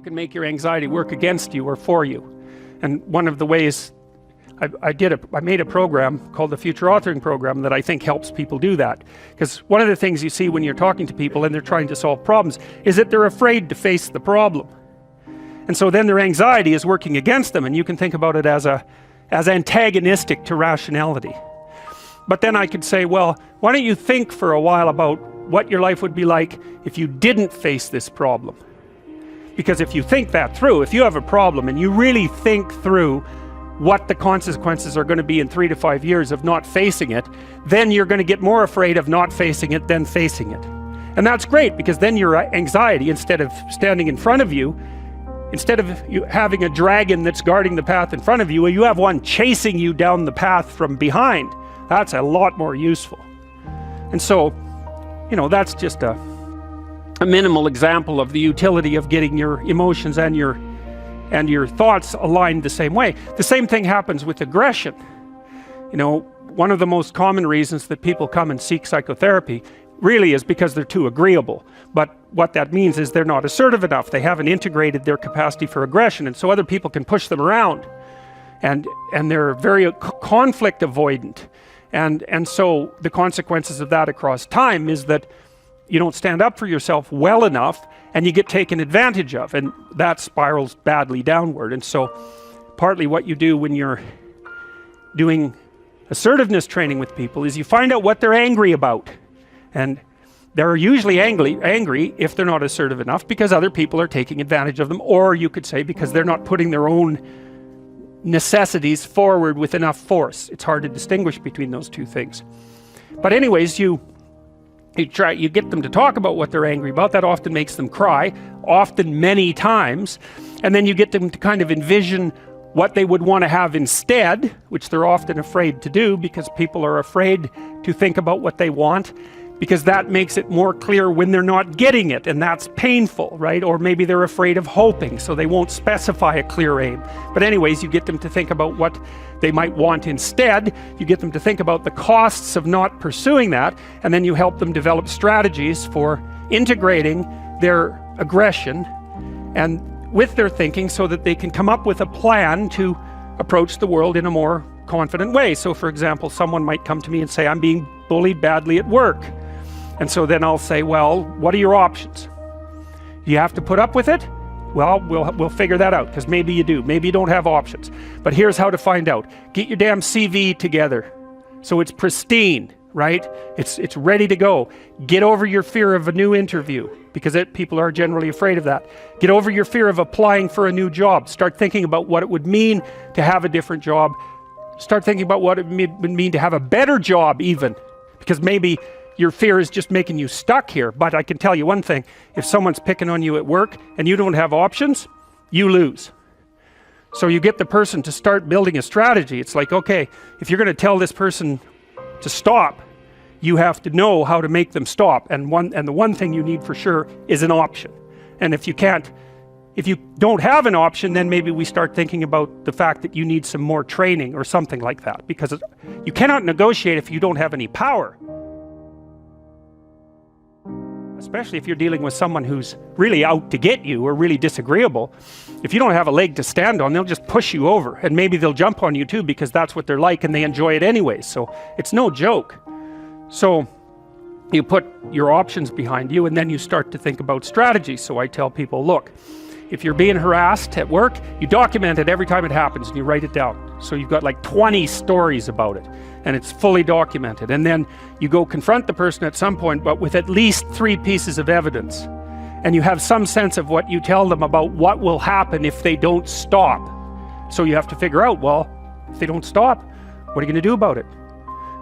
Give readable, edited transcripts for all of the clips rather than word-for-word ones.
can make your anxiety work against you or for you. And one of the ways I made a program called the Future Authoring Program that I think helps people do that. Because one of the things you see when you're talking to people and they're trying to solve problems is that they're afraid to face the problem. And so then their anxiety is working against them, and you can think about it as antagonistic to rationality. But then I could say, well, why don't you think for a while about what your life would be like if you didn't face this problem? Because if you think that through, if you have a problem and you really think through what the consequences are going to be in 3 to 5 years of not facing it, then you're going to get more afraid of not facing it than facing it. And that's great, because then your anxiety, instead of standing in front of you, instead of you having a dragon that's guarding the path in front of you, you have one chasing you down the path from behind. That's a lot more useful. And so, you know, that's just a minimal example of the utility of getting your emotions and your thoughts aligned the same way. The same thing happens with aggression. You know, one of the most common reasons that people come and seek psychotherapy really is because they're too agreeable. But what that means is they're not assertive enough. They haven't integrated their capacity for aggression, and so other people can push them around. And they're very conflict avoidant. And so the consequences of that across time is that you don't stand up for yourself well enough, and you get taken advantage of, and that spirals badly downward. And so partly what you do when you're doing assertiveness training with people is you find out what they're angry about. And they're usually angry if they're not assertive enough because other people are taking advantage of them, or you could say because they're not putting their own necessities forward with enough force. It's hard to distinguish between those two things. But anyways, you get them to talk about what they're angry about. That often makes them cry, often many times. And then you get them to kind of envision what they would want to have instead, which they're often afraid to do, because people are afraid to think about what they want, because that makes it more clear when they're not getting it, and that's painful, right? Or maybe they're afraid of hoping, so they won't specify a clear aim. But anyways, you get them to think about what they might want instead. You get them to think about the costs of not pursuing that, and then you help them develop strategies for integrating their aggression and with their thinking, so that they can come up with a plan to approach the world in a more confident way. So for example, someone might come to me and say, I'm being bullied badly at work. And so then I'll say, well, what are your options? Do you have to put up with it? Well, we'll figure that out, because maybe you do. Maybe you don't have options. But here's how to find out. Get your damn CV together so it's pristine, right? It's ready to go. Get over your fear of a new interview, because people are generally afraid of that. Get over your fear of applying for a new job. Start thinking about what it would mean to have a different job. Start thinking about what it would mean to have a better job even, because maybe your fear is just making you stuck here. But I can tell you one thing, if someone's picking on you at work and you don't have options, you lose. So you get the person to start building a strategy. It's like, okay, if you're going to tell this person to stop, you have to know how to make them stop. And the one thing you need for sure is an option. And if you don't have an option, then maybe we start thinking about the fact that you need some more training or something like that, because you cannot negotiate if you don't have any power. Especially if you're dealing with someone who's really out to get you or really disagreeable. If you don't have a leg to stand on, they'll just push you over, and maybe they'll jump on you too, because that's what they're like and they enjoy it anyway. So it's no joke. So you put your options behind you, and then you start to think about strategy. So I tell people, look, if you're being harassed at work, you document it every time it happens and you write it down. So you've got like 20 stories about it, and it's fully documented. And then you go confront the person at some point, but with at least 3 pieces of evidence. And you have some sense of what you tell them about what will happen if they don't stop. So you have to figure out, well, if they don't stop, what are you going to do about it?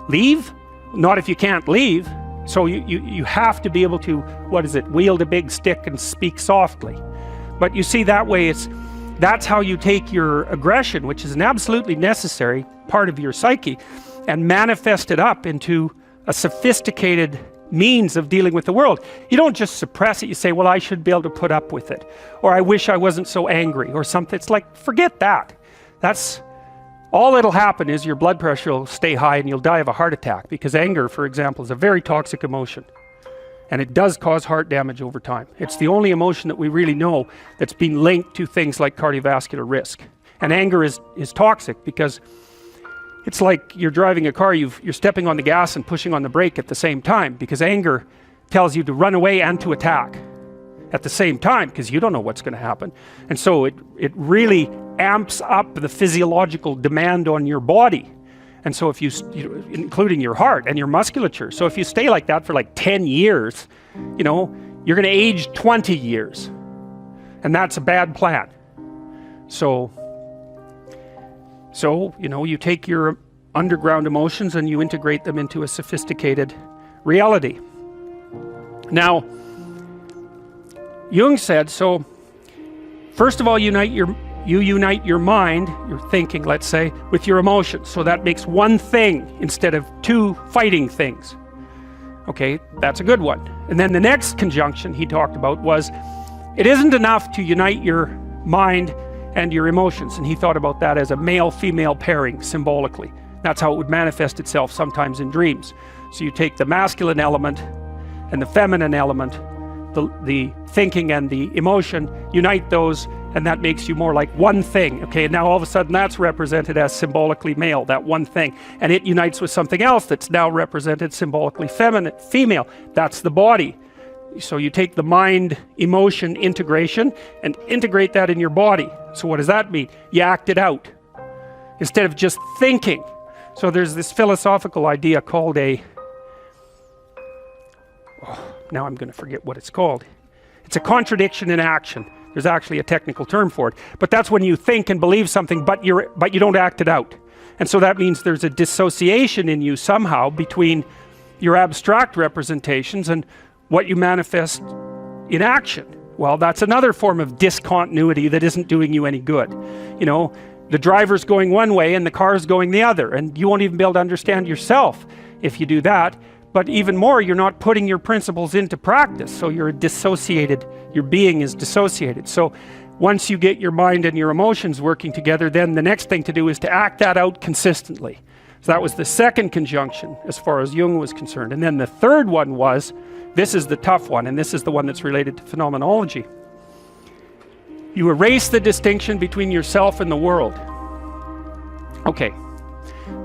Leave? Not if you can't leave. So you have to be able to, wield a big stick and speak softly. But you see, that way that's how you take your aggression, which is an absolutely necessary part of your psyche, and manifest it up into a sophisticated means of dealing with the world. You don't just suppress it. You say, well, I should be able to put up with it, or I wish I wasn't so angry, or something. It's like, forget that. That's all that'll happen is your blood pressure will stay high and you'll die of a heart attack, because anger, for example, is a very toxic emotion. And it does cause heart damage over time. It's the only emotion that we really know that's been linked to things like cardiovascular risk. And anger is toxic because it's like you're driving a car, you're stepping on the gas and pushing on the brake at the same time, because anger tells you to run away and to attack at the same time, because you don't know what's going to happen. And so it really amps up the physiological demand on your body. And so if you including your heart and your musculature, so if you stay like that for like 10 years, you know, you're going to age 20 years. And that's a bad plan. So, you know, you take your underground emotions and you integrate them into a sophisticated reality. Now, Jung said, so first of all, you unite your mind, your thinking, let's say, with your emotions. So that makes one thing instead of two fighting things. Okay, that's a good one. And then the next conjunction he talked about was, it isn't enough to unite your mind and your emotions. And he thought about that as a male-female pairing symbolically. That's how it would manifest itself sometimes in dreams. So you take the masculine element and the feminine element, the thinking and the emotion, unite those, and that makes you more like one thing. Okay, and now all of a sudden that's represented as symbolically male, that one thing, and it unites with something else that's now represented symbolically female. That's the body. So you take the mind emotion integration and integrate that in your body. So what does that mean? You act it out instead of just thinking. So there's this philosophical idea called now I'm going to forget what it's called. It's a contradiction in action. There's actually a technical term for it. But that's when you think and believe something, but you don't act it out. And so that means there's a dissociation in you somehow between your abstract representations and what you manifest in action. Well, that's another form of discontinuity that isn't doing you any good. You know, the driver's going one way and the car's going the other, and you won't even be able to understand yourself if you do that. But even more, you're not putting your principles into practice, so you're dissociated, your being is dissociated. So once you get your mind and your emotions working together, then the next thing to do is to act that out consistently. So that was the second conjunction as far as Jung was concerned. And then the third one was, this is the tough one, and this is the one that's related to phenomenology. You erase the distinction between yourself and the world. Okay,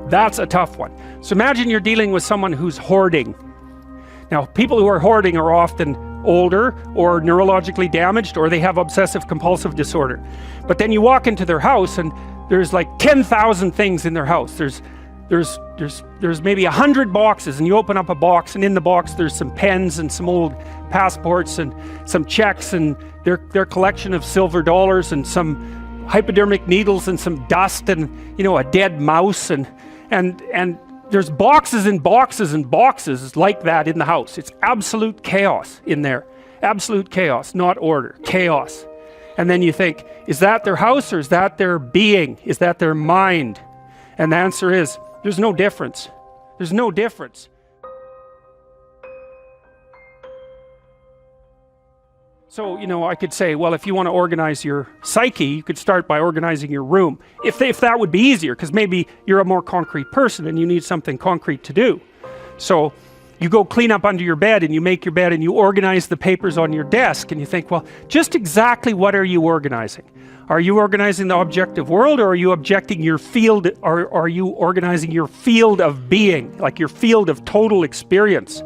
that's a tough one. So imagine you're dealing with someone who's hoarding. Now, people who are hoarding are often older or neurologically damaged, or they have obsessive compulsive disorder. But then you walk into their house and there's like 10,000 things in their house. There's maybe 100 boxes, and you open up a box, and in the box there's some pens and some old passports and some checks and their collection of silver dollars and some hypodermic needles and some dust and, you know, a dead mouse and there's boxes and boxes and boxes like that in the house. It's absolute chaos in there. Absolute chaos, not order, chaos. And then you think, is that their house or is that their being? Is that their mind? And the answer is, there's no difference. There's no difference. So, you know, I could say, well, if you want to organize your psyche, you could start by organizing your room. If that would be easier, because maybe you're a more concrete person and you need something concrete to do. So you go clean up under your bed and you make your bed and you organize the papers on your desk, and you think, well, just exactly what are you organizing? Are you organizing the objective world, or are you objecting your field, or are you organizing your field of being, like your field of total experience?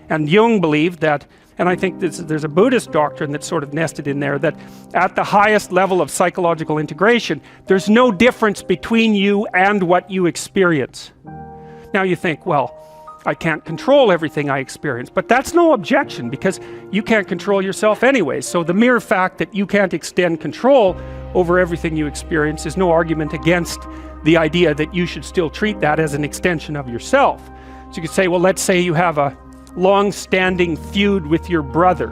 And Jung believed that, and I think there's a Buddhist doctrine that's sort of nested in there, that at the highest level of psychological integration, there's no difference between you and what you experience. Now you think, well, I can't control everything I experience, but that's no objection, because you can't control yourself anyway. So the mere fact that you can't extend control over everything you experience is no argument against the idea that you should still treat that as an extension of yourself. So you could say, well, let's say you have a long-standing feud with your brother.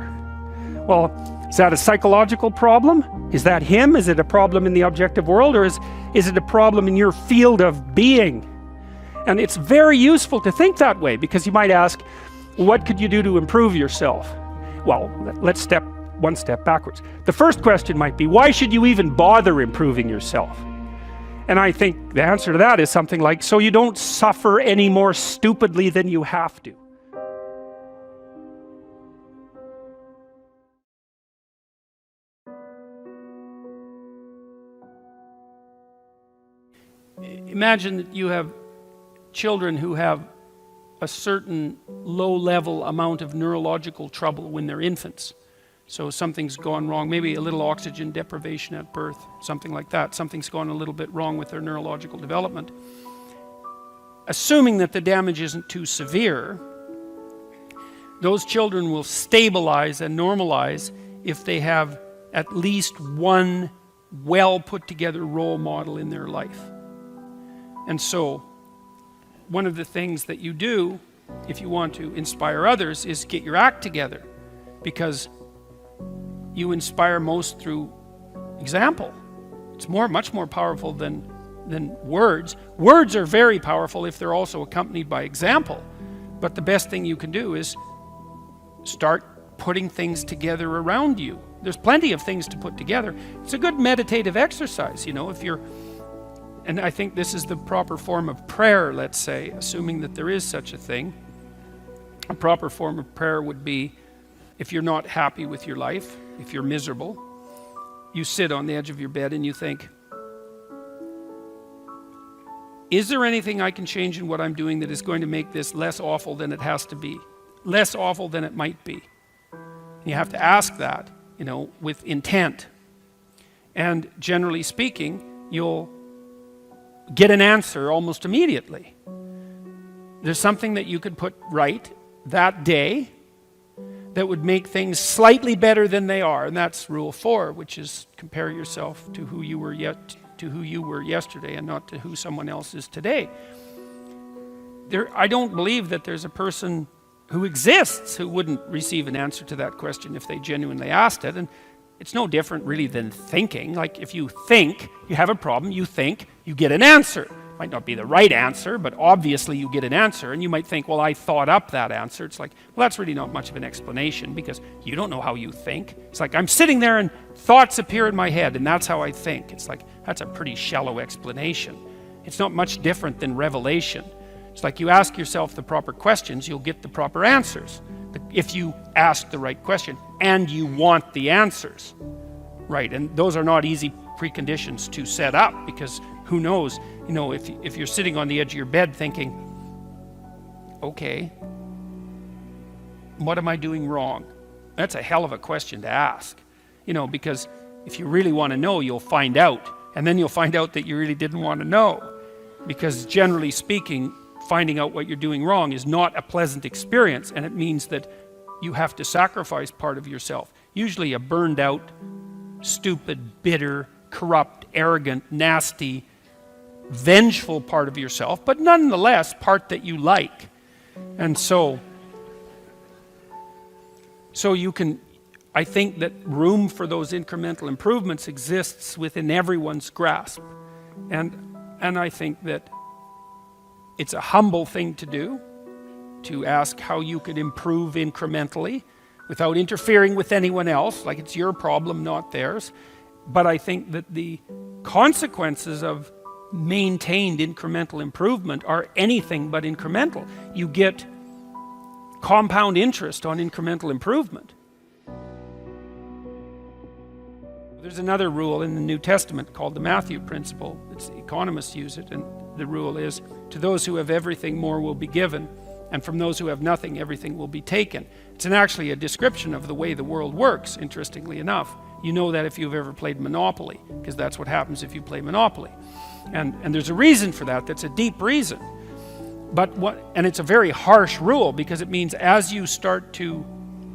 Well, is that a psychological problem? Is that him? Is it a problem in the objective world, or is it a problem in your field of being? And it's very useful to think that way, because you might ask, what could you do to improve yourself? Well, let's step one step backwards. The first question might be, why should you even bother improving yourself? And I think the answer to that is something like, so you don't suffer any more stupidly than you have to. imagine that you have children who have a certain low-level amount of neurological trouble when they're infants. So something's gone wrong, maybe a little oxygen deprivation at birth, something like that. Something's gone a little bit wrong with their neurological development. Assuming that the damage isn't too severe, those children will stabilize and normalize if they have at least one well put together role model in their life. And so one of the things that you do if you want to inspire others is get your act together, because you inspire most through example. It's much more powerful than words. Words are very powerful if they're also accompanied by example. But the best thing you can do is start putting things together around you. There's plenty of things to put together. It's a good meditative exercise, if you're, and I think this is the proper form of prayer, let's say, assuming that there is such a thing. A proper form of prayer would be, if you're not happy with your life, if you're miserable, you sit on the edge of your bed and you think, is there anything I can change in what I'm doing that is going to make this less awful than it has to be? Less awful than it might be? You have to ask that, with intent. And generally speaking, you'll get an answer almost immediately. There's something that you could put right that day that would make things slightly better than they are, and that's rule 4, which is compare yourself to who you were yesterday and not to who someone else is today. I don't believe that there's a person who exists who wouldn't receive an answer to that question if they genuinely asked it. And it's no different really than thinking. Like if you think you have a problem, you think, you get an answer. Might not be the right answer, but obviously you get an answer. And you might think, well, I thought up that answer. It's like, well, that's really not much of an explanation because you don't know how you think. It's like I'm sitting there and thoughts appear in my head and that's how I think. It's like, that's a pretty shallow explanation. It's not much different than revelation. It's like you ask yourself the proper questions, you'll get the proper answers. If you ask the right question and you want the answers. Right, and those are not easy preconditions to set up because who knows, if you're sitting on the edge of your bed thinking, okay, what am I doing wrong? That's a hell of a question to ask. Because if you really want to know, you'll find out. And then you'll find out that you really didn't want to know. Because generally speaking, finding out what you're doing wrong is not a pleasant experience, and it means that you have to sacrifice part of yourself. Usually a burned out, stupid, bitter, corrupt, arrogant, nasty, vengeful part of yourself, but nonetheless part that you like. And so you can, I think that room for those incremental improvements exists within everyone's grasp. And I think that it's a humble thing to do, to ask how you could improve incrementally without interfering with anyone else, like it's your problem, not theirs. But I think that the consequences of maintained incremental improvement are anything but incremental. You get compound interest on incremental improvement. There's another rule in the New Testament called the Matthew principle. Economists use it, and the rule is, to those who have everything, more will be given, and from those who have nothing, everything will be taken. It's actually a description of the way the world works, interestingly enough. You know that if you've ever played Monopoly, because that's what happens if you play Monopoly. And there's a reason for that, that's a deep reason. And it's a very harsh rule, because it means as you start to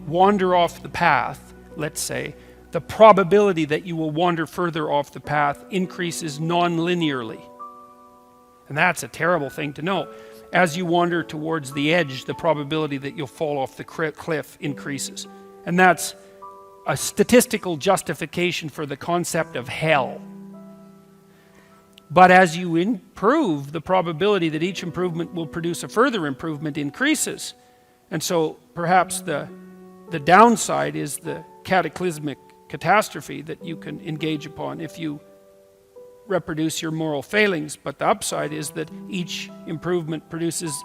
wander off the path, let's say, the probability that you will wander further off the path increases non-linearly. And that's a terrible thing to know. As you wander towards the edge, the probability that you'll fall off the cliff increases. And that's a statistical justification for the concept of hell. But as you improve, the probability that each improvement will produce a further improvement increases. And so perhaps the downside is the cataclysmic catastrophe that you can engage upon if you reproduce your moral failings, but the upside is that each improvement produces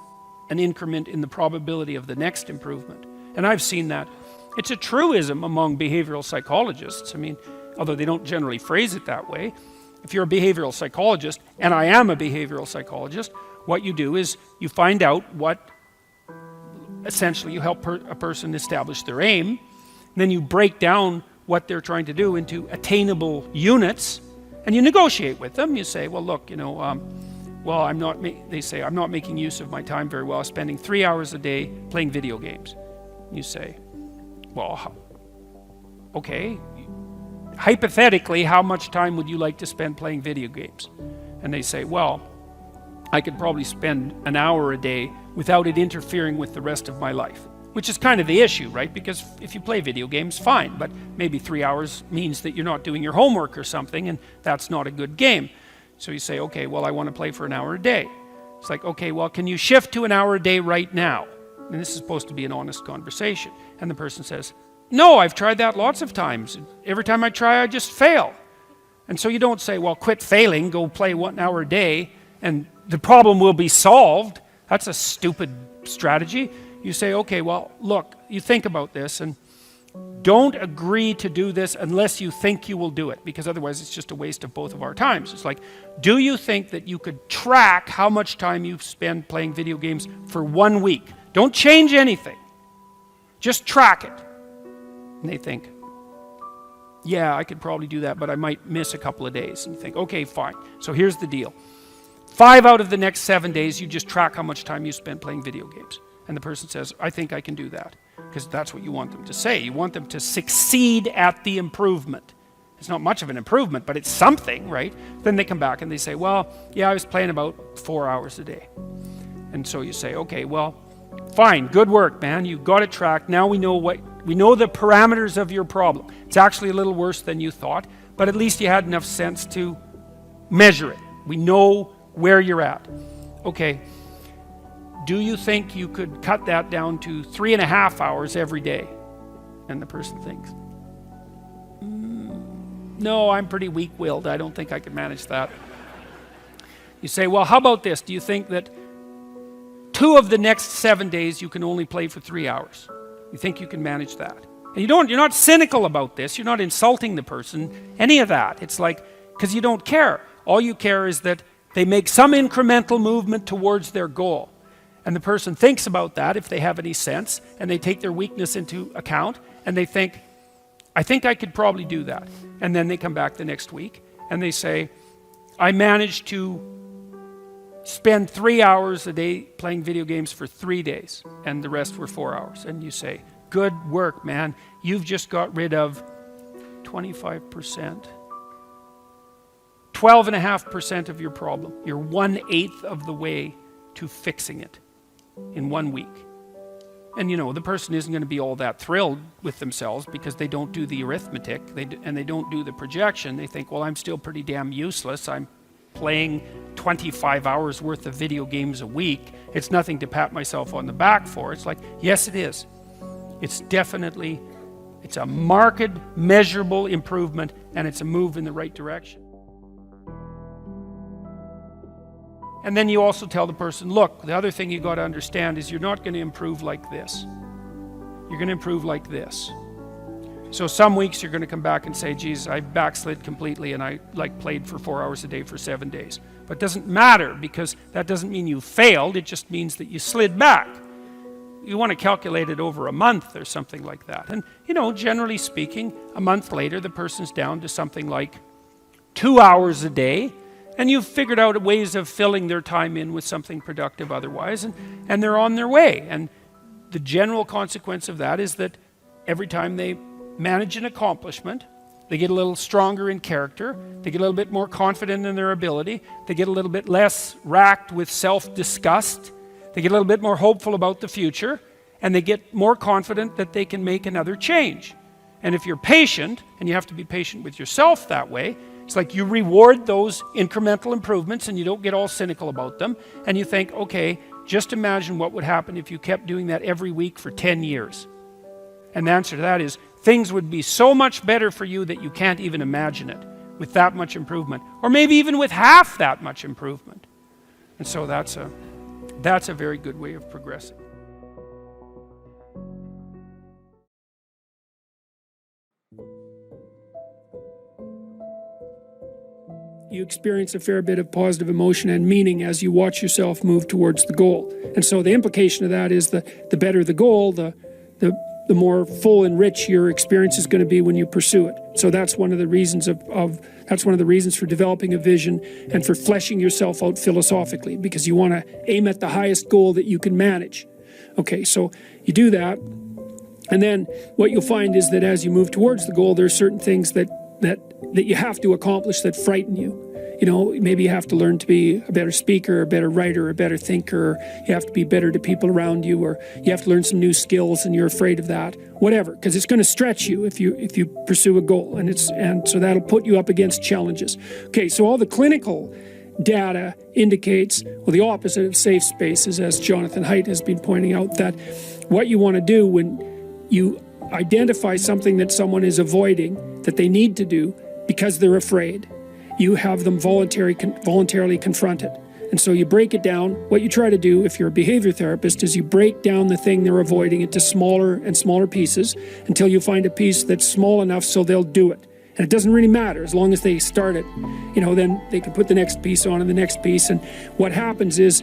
an increment in the probability of the next improvement. And I've seen that. It's a truism among behavioral psychologists. Although they don't generally phrase it that way, If you're a behavioral psychologist, and I am a behavioral psychologist, what you do is you find out what, essentially you help a person establish their aim, and then you break down what they're trying to do into attainable units, and you negotiate with them. You say, well, look, well, they say, I'm not making use of my time very well, spending 3 hours a day playing video games. You say, well, okay, hypothetically, how much time would you like to spend playing video games? And they say, well, I could probably spend an hour a day without it interfering with the rest of my life. Which is kind of the issue, right? Because if you play video games, fine, but maybe 3 hours means that you're not doing your homework or something, and that's not a good game. So you say, okay, well, I want to play for an hour a day. It's like, okay, well, can you shift to an hour a day right now? And this is supposed to be an honest conversation. And the person says, no, I've tried that lots of times. Every time I try, I just fail. And so you don't say, well, quit failing, go play 1 hour a day, and the problem will be solved. That's a stupid strategy. You say, okay, well, look, you think about this, and don't agree to do this unless you think you will do it, because otherwise it's just a waste of both of our times. It's like, do you think that you could track how much time you spend playing video games for 1 week? Don't change anything. Just track it. And they think, yeah, I could probably do that, but I might miss a couple of days. And you think, okay, fine. So here's the deal. 5 out of the next 7 days, you just track how much time you spend playing video games. And the person says, I think I can do that. Because that's what you want them to say. You want them to succeed at the improvement. It's not much of an improvement, but it's something, right? Then they come back and they say, well, yeah, I was playing about 4 hours a day. And so you say, okay, well, fine, good work, man. You got it tracked. Now we know the parameters of your problem. It's actually a little worse than you thought, but at least you had enough sense to measure it. We know where you're at. Okay. Do you think you could cut that down to 3.5 hours every day? And the person thinks, no, I'm pretty weak-willed. I don't think I could manage that. You say, well, how about this? Do you think that 2 of the next 7 days you can only play for 3 hours? You think you can manage that? And you're not cynical about this. You're not insulting the person, any of that. It's like, because you don't care. All you care is that they make some incremental movement towards their goal. And the person thinks about that, if they have any sense, and they take their weakness into account, and they think, I think I could probably do that. And then they come back the next week, and they say, I managed to spend 3 hours a day playing video games for 3 days, and the rest were 4 hours. And you say, good work, man. You've just got rid of 25%. 12.5% of your problem. You're 1/8 of the way to fixing it in 1 week. And the person isn't going to be all that thrilled with themselves because they don't do the arithmetic and they don't do the projection. They think, well, I'm still pretty damn useless. I'm playing 25 hours worth of video games a week. It's nothing to pat myself on the back for. It's like, yes, it is. It's a marked, measurable improvement, and it's a move in the right direction. And then you also tell the person, look, the other thing you got to understand is you're not going to improve like this. You're going to improve like this. So some weeks you're going to come back and say, geez, I backslid completely and I played for 4 hours a day for 7 days. But it doesn't matter, because that doesn't mean you failed. It just means that you slid back. You want to calculate it over a month or something like that. And, generally speaking, a month later, the person's down to something like 2 hours a day. And you've figured out ways of filling their time in with something productive otherwise, and they're on their way. And the general consequence of that is that every time they manage an accomplishment, they get a little stronger in character, they get a little bit more confident in their ability, they get a little bit less racked with self-disgust, they get a little bit more hopeful about the future, and they get more confident that they can make another change. And if you're patient, and you have to be patient with yourself that way, it's like you reward those incremental improvements and you don't get all cynical about them. And you think, okay, just imagine what would happen if you kept doing that every week for 10 years. And the answer to that is, things would be so much better for you that you can't even imagine it with that much improvement. Or maybe even with half that much improvement. And so that's a very good way of progressing. you experience a fair bit of positive emotion and meaning as you watch yourself move towards the goal. And so the implication of that is that the better the goal, the more full and rich your experience is going to be when you pursue it. So that's one of the reasons that's one of the reasons for developing a vision and for fleshing yourself out philosophically, because you want to aim at the highest goal that you can manage. Okay, so you do that, and then what you'll find is that as you move towards the goal, there are certain things that you have to accomplish that frighten you. You know, maybe you have to learn to be a better speaker, a better writer, a better thinker, or you have to be better to people around you, or you have to learn some new skills and you're afraid of that. Whatever, because it's going to stretch you if you pursue a goal, and so that'll put you up against challenges. Okay, so all the clinical data indicates, well, the opposite of safe spaces, as Jonathan Haidt has been pointing out, that what you want to do when you identify something that someone is avoiding that they need to do because they're afraid, you have them voluntarily confront it. And so you break it down. What you try to do if you're a behavior therapist is you break down the thing they're avoiding into smaller and smaller pieces until you find a piece that's small enough so they'll do it. And it doesn't really matter as long as they start it. You know, then they can put the next piece on and the next piece. And what happens is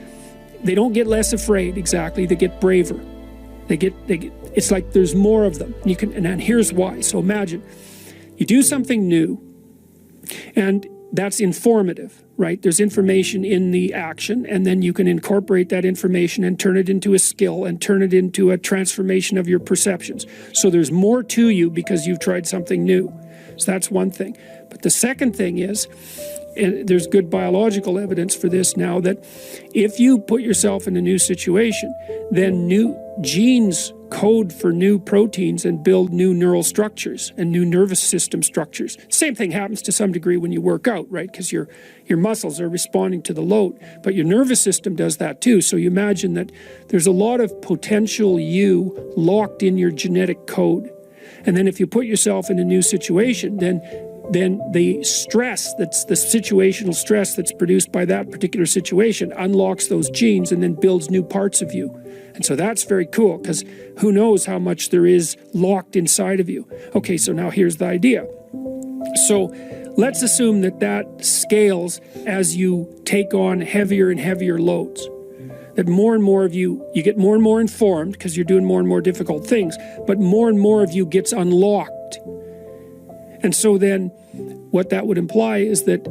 they don't get less afraid exactly, they get braver. They get it's like there's more of them. And here's why. So imagine you do something new, and that's informative, right? There's information in the action, and then you can incorporate that information and turn it into a skill and turn it into a transformation of your perceptions. So there's more to you because you've tried something new. So that's one thing. But the second thing is, and there's good biological evidence for this now, that if you put yourself in a new situation, then new genes code for new proteins and build new neural structures and new nervous system structures. Same thing happens to some degree when you work out, right? Because your muscles are responding to the load, but your nervous system does that too. So you imagine that there's a lot of potential you locked in your genetic code. And then if you put yourself in a new situation, then the stress, that's the situational stress that's produced by that particular situation, unlocks those genes and then builds new parts of you. And so that's very cool, because who knows how much there is locked inside of you. Okay, so now here's the idea. So let's assume that scales as you take on heavier and heavier loads. That more and more of you get more and more informed because you're doing more and more difficult things, but more and more of you gets unlocked. And so then what that would imply is that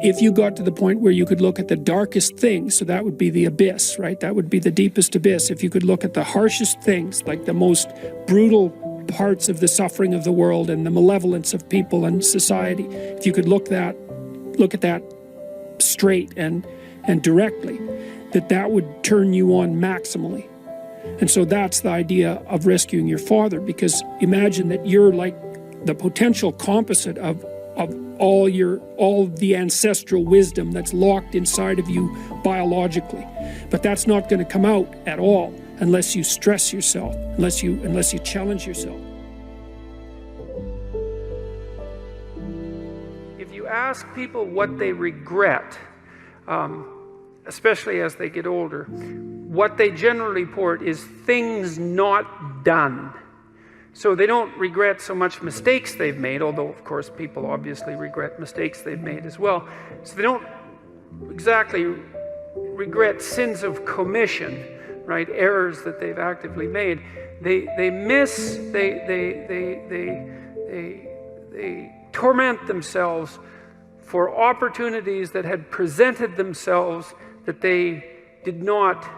if you got to the point where you could look at the darkest things, so that would be the abyss, right? That would be the deepest abyss. If you could look at the harshest things, like the most brutal parts of the suffering of the world and the malevolence of people and society, if you could look at that straight and directly, that would turn you on maximally. And so that's the idea of rescuing your father, because imagine that you're like the potential composite of all the ancestral wisdom that's locked inside of you biologically. But that's not going to come out at all unless you stress yourself, unless you challenge yourself. If you ask people what they regret, especially as they get older, what they generally report is things not done. So they don't regret so much mistakes they've made, although of course people obviously regret mistakes they've made as well. So they don't exactly regret sins of commission, right? Errors that they've actively made. They torment themselves for opportunities that had presented themselves that they did not,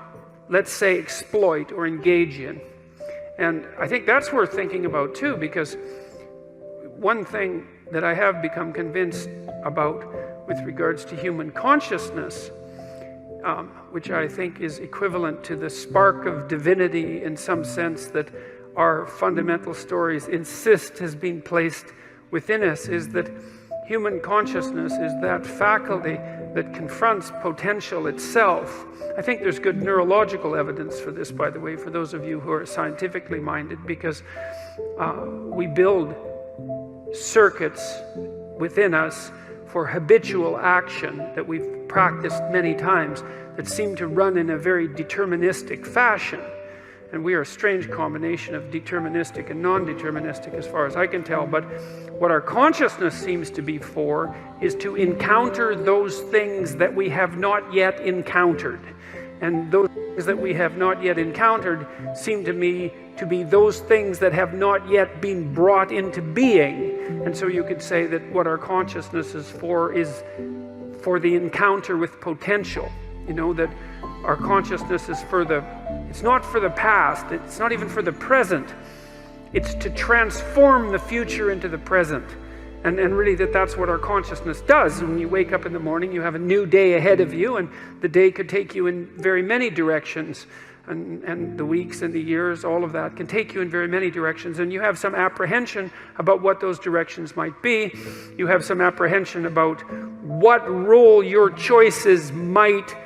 let's say, exploit or engage in. And I think that's worth thinking about too, because one thing that I have become convinced about with regards to human consciousness, which I think is equivalent to the spark of divinity in some sense that our fundamental stories insist has been placed within us, is that human consciousness is that faculty that confronts potential itself. I think there's good neurological evidence for this, by the way, for those of you who are scientifically minded, because we build circuits within us for habitual action that we've practiced many times that seem to run in a very deterministic fashion. and we are a strange combination of deterministic and non-deterministic as far as I can tell, but what our consciousness seems to be for is to encounter those things that we have not yet encountered. And those things that we have not yet encountered seem to me to be those things that have not yet been brought into being. And so you could say that what our consciousness is for the encounter with potential. You know, that our consciousness is it's not for the past, it's not even for the present. It's to transform the future into the present. And really that's what our consciousness does. When you wake up in the morning, you have a new day ahead of you, and the day could take you in very many directions. And the weeks and the years, all of that can take you in very many directions. And you have some apprehension about what those directions might be. You have some apprehension about what role your choices might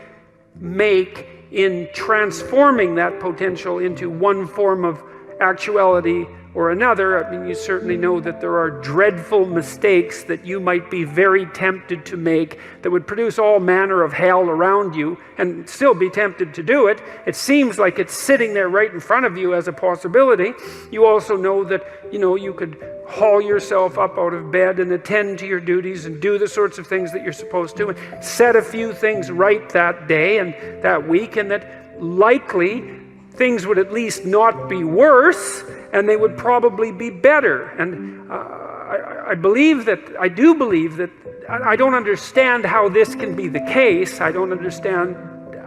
make in transforming that potential into one form of actuality or another. I mean, you certainly know that there are dreadful mistakes that you might be very tempted to make that would produce all manner of hell around you and still be tempted to do it. It seems like it's sitting there right in front of you as a possibility. You also know that, you could haul yourself up out of bed and attend to your duties and do the sorts of things that you're supposed to and set a few things right that day and that week, and that likely things would at least not be worse, and they would probably be better. And I do believe that I don't understand how this can be the case. I don't understand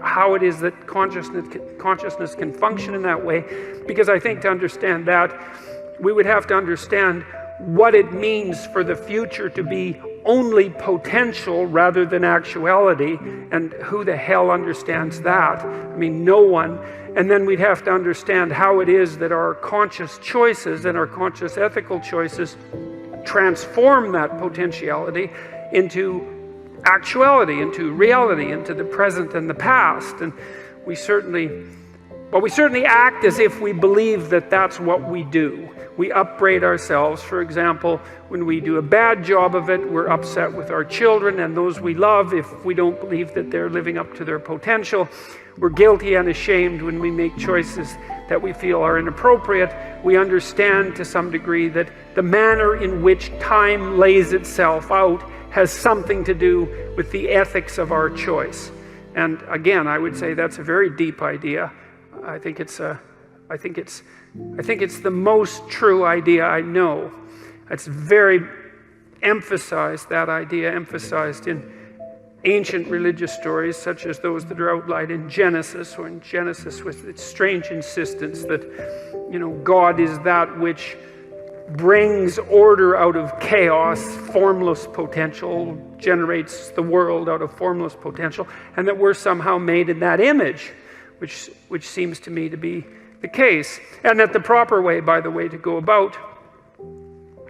how it is that consciousness can function in that way, because I think to understand that, we would have to understand what it means for the future to be only potential rather than actuality, and who the hell understands that? I mean, no one. And then we'd have to understand how it is that our conscious choices and our conscious ethical choices transform that potentiality into actuality, into reality, into the present and the past. And we certainly act as if we believe that that's what we do. We upbraid ourselves. For example, when we do a bad job of it, we're upset with our children and those we love if we don't believe that they're living up to their potential. We're guilty and ashamed when we make choices that we feel are inappropriate. We understand to some degree that the manner in which time lays itself out has something to do with the ethics of our choice. And again, I would say that's a very deep idea. I think it's the most true idea I know. It's very emphasized, that idea emphasized in ancient religious stories such as those that are outlined in Genesis, or in Genesis with its strange insistence that, God is that which brings order out of chaos, formless potential, generates the world out of formless potential, and that we're somehow made in that image, which seems to me to be the case. And that the proper way, by the way, to go about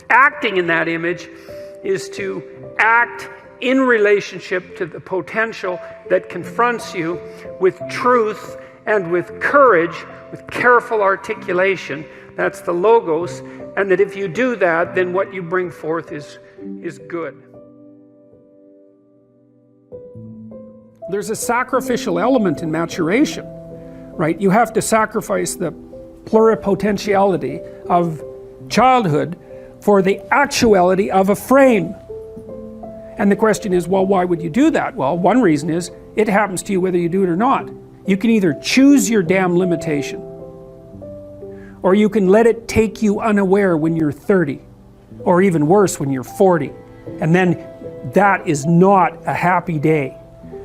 acting in that image is to act in relationship to the potential that confronts you with truth and with courage, with careful articulation. That's the logos. And that if you do that, then what you bring forth is good. There's a sacrificial element in maturation, right? You have to sacrifice the pluripotentiality of childhood for the actuality of a frame. And the question is, well, why would you do that? Well, one reason is it happens to you whether you do it or not. You can either choose your damn limitation, or you can let it take you unaware when you're 30, or even worse, when you're 40. And then that is not a happy day.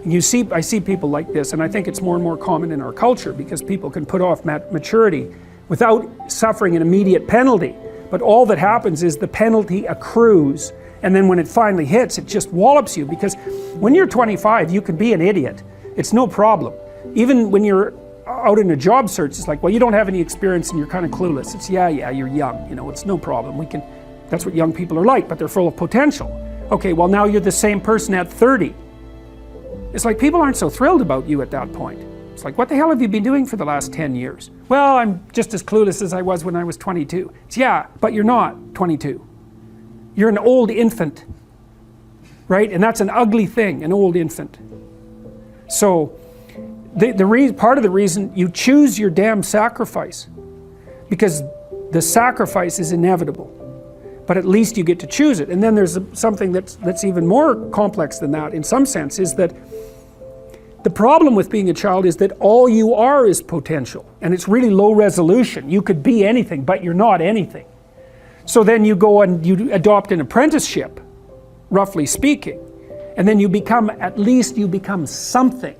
And I see people like this, and I think it's more and more common in our culture because people can put off maturity without suffering an immediate penalty. But all that happens is the penalty accrues, and then when it finally hits, it just wallops you, because when you're 25, you can be an idiot. It's no problem. Even when you're out in a job search, it's like, well, you don't have any experience and you're kind of clueless. It's yeah, you're young, it's no problem. That's what young people are like, but they're full of potential. Okay, well, now you're the same person at 30. It's like people aren't so thrilled about you at that point. It's like, what the hell have you been doing for the last 10 years? Well, I'm just as clueless as I was when I was 22. It's, yeah, but you're not 22. You're an old infant, right? And that's an ugly thing, an old infant. So part of the reason you choose your damn sacrifice, because the sacrifice is inevitable, but at least you get to choose it. And then there's something that's even more complex than that in some sense, is that the problem with being a child is that all you are is potential, and it's really low resolution. You could be anything, but you're not anything. So then you go and you adopt an apprenticeship, roughly speaking, and then at least you become something.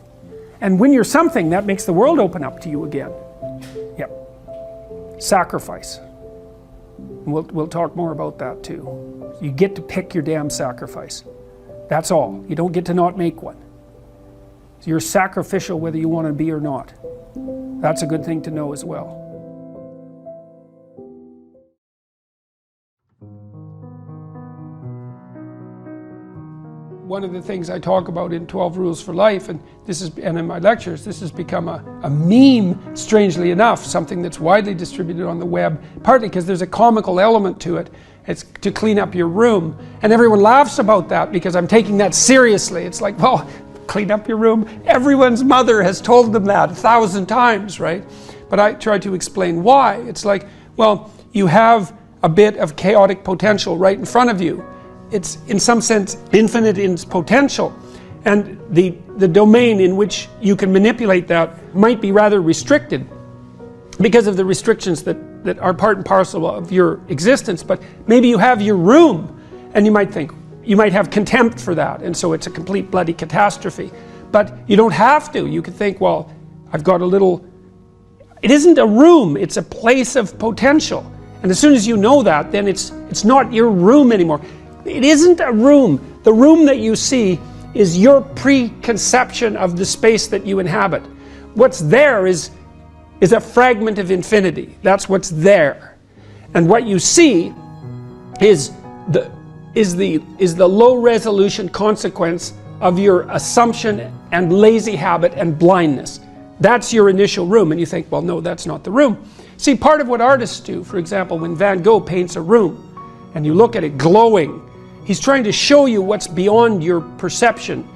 And when you're something, that makes the world open up to you again. Yep. Sacrifice. We'll talk more about that too. You get to pick your damn sacrifice. That's all. You don't get to not make one. So you're sacrificial whether you want to be or not. That's a good thing to know as well. One of the things I talk about in 12 Rules for Life, and in my lectures, this has become a meme, strangely enough, something that's widely distributed on the web, partly because there's a comical element to it. It's to clean up your room. And everyone laughs about that because I'm taking that seriously. It's like, well, clean up your room. Everyone's mother has told them that 1,000 times, right? But I try to explain why. It's like, well, you have a bit of chaotic potential right in front of you. It's in some sense infinite in its potential, and the domain in which you can manipulate that might be rather restricted because of the restrictions that are part and parcel of your existence. But maybe you have your room, and you might have contempt for that, and so it's a complete bloody catastrophe. But you don't have to. You could think, well, I've got a little... It isn't a room, it's a place of potential. And as soon as you know that, then it's not your room anymore. It isn't a room. The room that you see is your preconception of the space that you inhabit. What's there is a fragment of infinity. That's what's there. And what you see is the low resolution consequence of your assumption and lazy habit and blindness. That's your initial room, and you think, well, no, that's not the room. See, part of what artists do, for example, when Van Gogh paints a room and you look at it glowing, he's trying to show you what's beyond your perception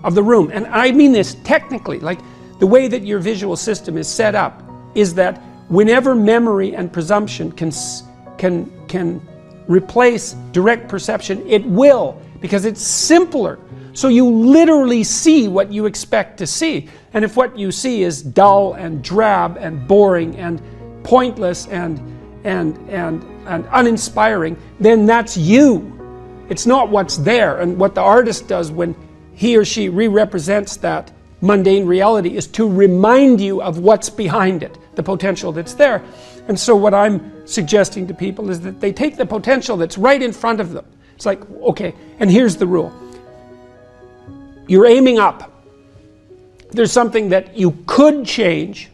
of the room. And I mean this technically, like the way that your visual system is set up is that whenever memory and presumption can replace direct perception, it will, because it's simpler. So you literally see what you expect to see. And if what you see is dull and drab and boring and pointless and uninspiring, then that's you. It's not what's there. And what the artist does when he or she re-represents that mundane reality is to remind you of what's behind it, the potential that's there. And so what I'm suggesting to people is that they take the potential that's right in front of them. It's like, okay, and here's the rule. You're aiming up. There's something that you could change,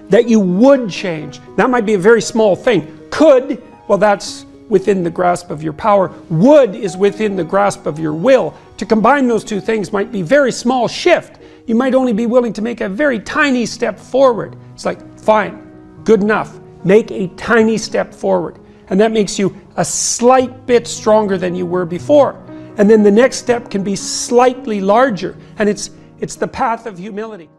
that you would change. That might be a very small thing. Could, well, that's within the grasp of your power. Would is within the grasp of your will. To combine those two things might be a very small shift. You might only be willing to make a very tiny step forward. It's like, fine, good enough. Make a tiny step forward. And that makes you a slight bit stronger than you were before. And then the next step can be slightly larger. And it's the path of humility.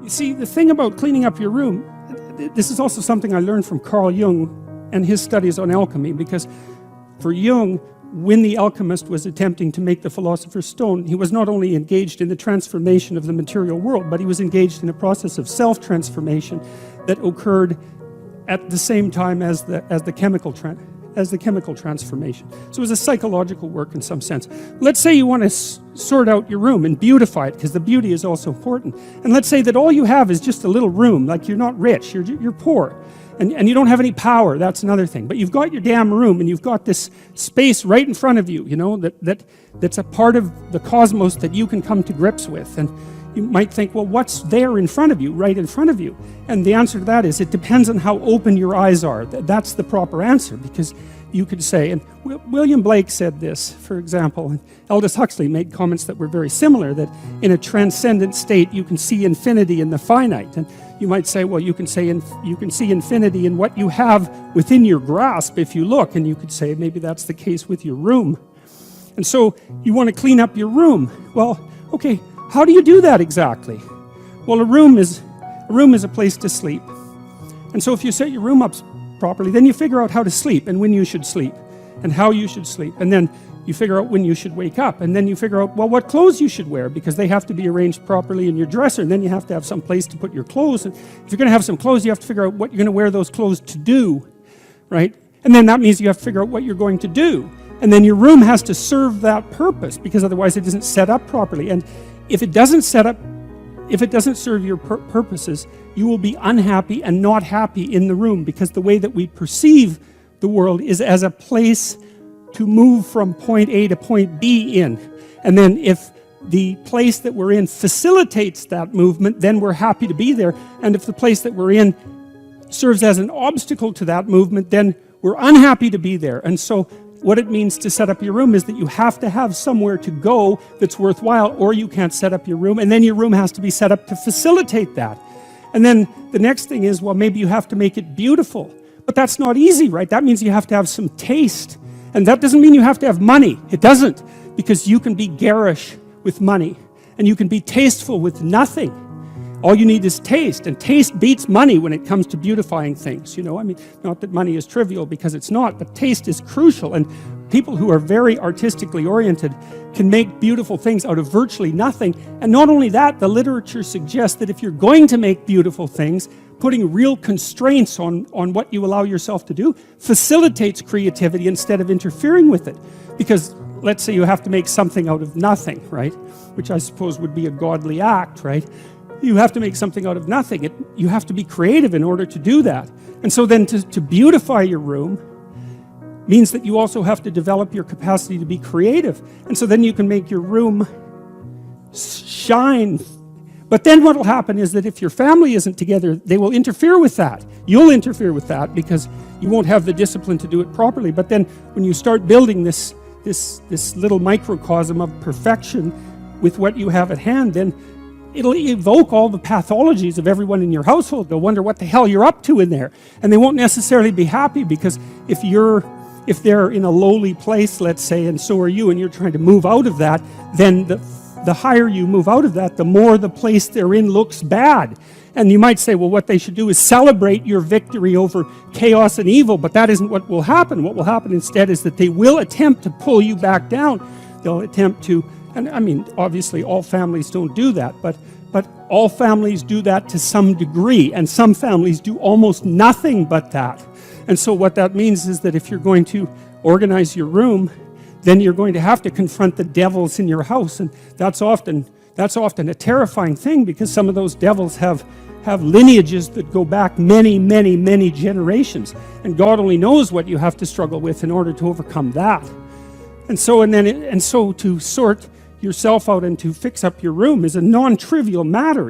You see, the thing about cleaning up your room, this is also something I learned from Carl Jung and his studies on alchemy, because for Jung, when the alchemist was attempting to make the philosopher's stone, he was not only engaged in the transformation of the material world, but he was engaged in a process of self-transformation that occurred at the same time as the chemical transformation. So it was a psychological work in some sense. Let's say you want to sort out your room and beautify it, because the beauty is also important. And let's say that all you have is just a little room, like you're not rich, you're poor. And you don't have any power, that's another thing. But you've got your damn room, and you've got this space right in front of you, you know, that's a part of the cosmos that you can come to grips with. And you might think, well, what's there in front of you, right in front of you? And the answer to that is, it depends on how open your eyes are. That's the proper answer, because you could say, and William Blake said this, for example, and Aldous Huxley made comments that were very similar, that in a transcendent state you can see infinity in the finite. And you might say, well, you can see infinity in what you have within your grasp if you look, and you could say maybe that's the case with your room. And so you want to clean up your room. Well, okay, how do you do that exactly? Well, a room is a place to sleep. And so if you set your room up properly, then you figure out how to sleep and when you should sleep and how you should sleep. And then you figure out when you should wake up. And then you figure out, well, what clothes you should wear, because they have to be arranged properly in your dresser. And then you have to have some place to put your clothes. And if you're going to have some clothes, you have to figure out what you're going to wear those clothes to do, right? And then that means you have to figure out what you're going to do. And then your room has to serve that purpose, because otherwise it isn't set up properly. And if it doesn't serve your purposes, you will be unhappy and not happy in the room, because the way that we perceive the world is as a place to move from point A to point B in. And then if the place that we're in facilitates that movement, then we're happy to be there. And if the place that we're in serves as an obstacle to that movement, then we're unhappy to be there. And so what it means to set up your room is that you have to have somewhere to go that's worthwhile, or you can't set up your room. And then your room has to be set up to facilitate that. And then the next thing is, well, maybe you have to make it beautiful. But that's not easy, right? That means you have to have some taste. And that doesn't mean you have to have money. It doesn't, because you can be garish with money, and you can be tasteful with nothing. All you need is taste, and taste beats money when it comes to beautifying things. I mean, not that money is trivial, because it's not, but taste is crucial. And people who are very artistically oriented can make beautiful things out of virtually nothing. And not only that, the literature suggests that if you're going to make beautiful things, putting real constraints on what you allow yourself to do facilitates creativity instead of interfering with it. Because let's say you have to make something out of nothing, right? Which I suppose would be a godly act, right? You have to make something out of nothing. You have to be creative in order to do that. And so then to beautify your room means that you also have to develop your capacity to be creative. And so then you can make your room shine. But then what will happen is that if your family isn't together, they will interfere with that. You'll interfere with that because you won't have the discipline to do it properly. But then when you start building this little microcosm of perfection with what you have at hand, then it'll evoke all the pathologies of everyone in your household. They'll wonder what the hell you're up to in there. And they won't necessarily be happy, because if they're in a lowly place, let's say, and so are you, and you're trying to move out of that, then the higher you move out of that, the more the place they're in looks bad. And you might say, well, what they should do is celebrate your victory over chaos and evil, but that isn't what will happen. What will happen instead is that they will attempt to pull you back down. They'll attempt to, and I mean, obviously all families don't do that, but all families do that to some degree, and some families do almost nothing but that. And so what that means is that if you're going to organize your room, then you're going to have to confront the devils in your house. And that's often a terrifying thing, because some of those devils have lineages that go back many, many, many generations. And God only knows what you have to struggle with in order to overcome that. And so to sort yourself out and to fix up your room is a non-trivial matter,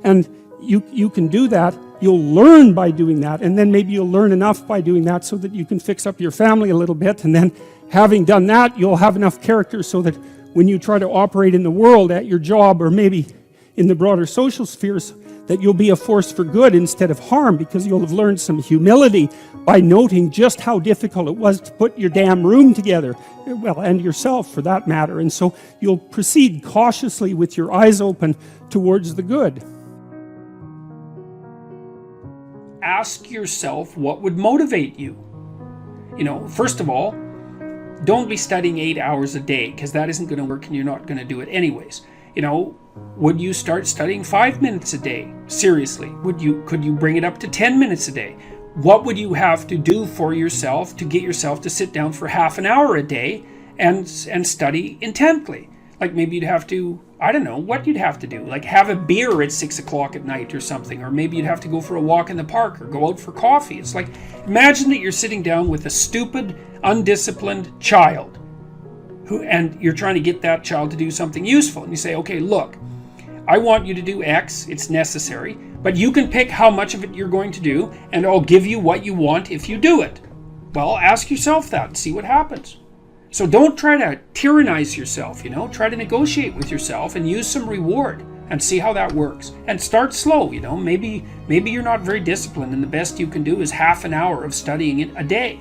and you can do that. You'll learn by doing that, and then maybe you'll learn enough by doing that so that you can fix up your family a little bit, and then having done that, you'll have enough character so that when you try to operate in the world at your job, or maybe in the broader social spheres, that you'll be a force for good instead of harm, because you'll have learned some humility by noting just how difficult it was to put your damn room together, well, and yourself for that matter. And so you'll proceed cautiously with your eyes open towards the good. Ask yourself what would motivate you. First of all, don't be studying 8 hours a day, because that isn't going to work and you're not going to do it anyways. Would you start studying 5 minutes a day? Seriously, could you bring it up to 10 minutes a day? What would you have to do for yourself to get yourself to sit down for half an hour a day and study intently? Like maybe you'd have to, I don't know what you'd have to do, like have a beer at 6 o'clock at night or something, or maybe you'd have to go for a walk in the park or go out for coffee. It's like, imagine that you're sitting down with a stupid, undisciplined child, and you're trying to get that child to do something useful. And you say, okay, look, I want you to do X, it's necessary, but you can pick how much of it you're going to do, and I'll give you what you want if you do it. Well, ask yourself that and see what happens. So don't try to tyrannize yourself, try to negotiate with yourself and use some reward and see how that works. And start slow, maybe you're not very disciplined and the best you can do is half an hour of studying it a day.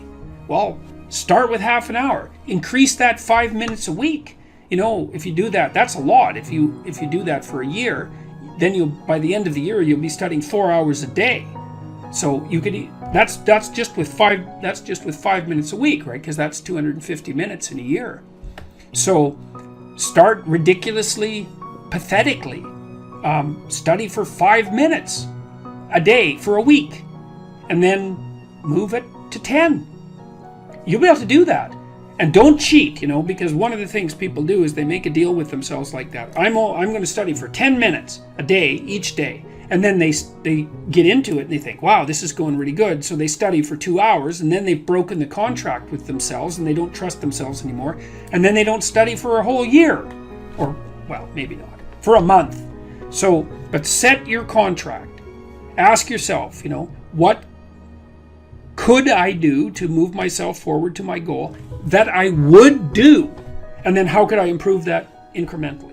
Well, start with half an hour. Increase that 5 minutes a week. you know, if you do that, that's a lot. If you do that for a year, then you'll, by the end of the year, you'll be studying 4 hours a day. So you could, that's just with 5 minutes a week, right? Because that's 250 minutes in a year. So start ridiculously, pathetically. Study for 5 minutes a day for a week, and then move it to 10. You'll be able to do that. And don't cheat, you know, because one of the things people do is they make a deal with themselves like that. I'm going to study for 10 minutes a day, each day. And then they get into it and they think, wow, this is going really good. So they study for 2 hours, and then they've broken the contract with themselves and they don't trust themselves anymore. And then they don't study for a whole year, or, well, maybe not, for a month. So, but set your contract. Ask yourself, you know, what could I do to move myself forward to my goal that I would do? And then how could I improve that incrementally?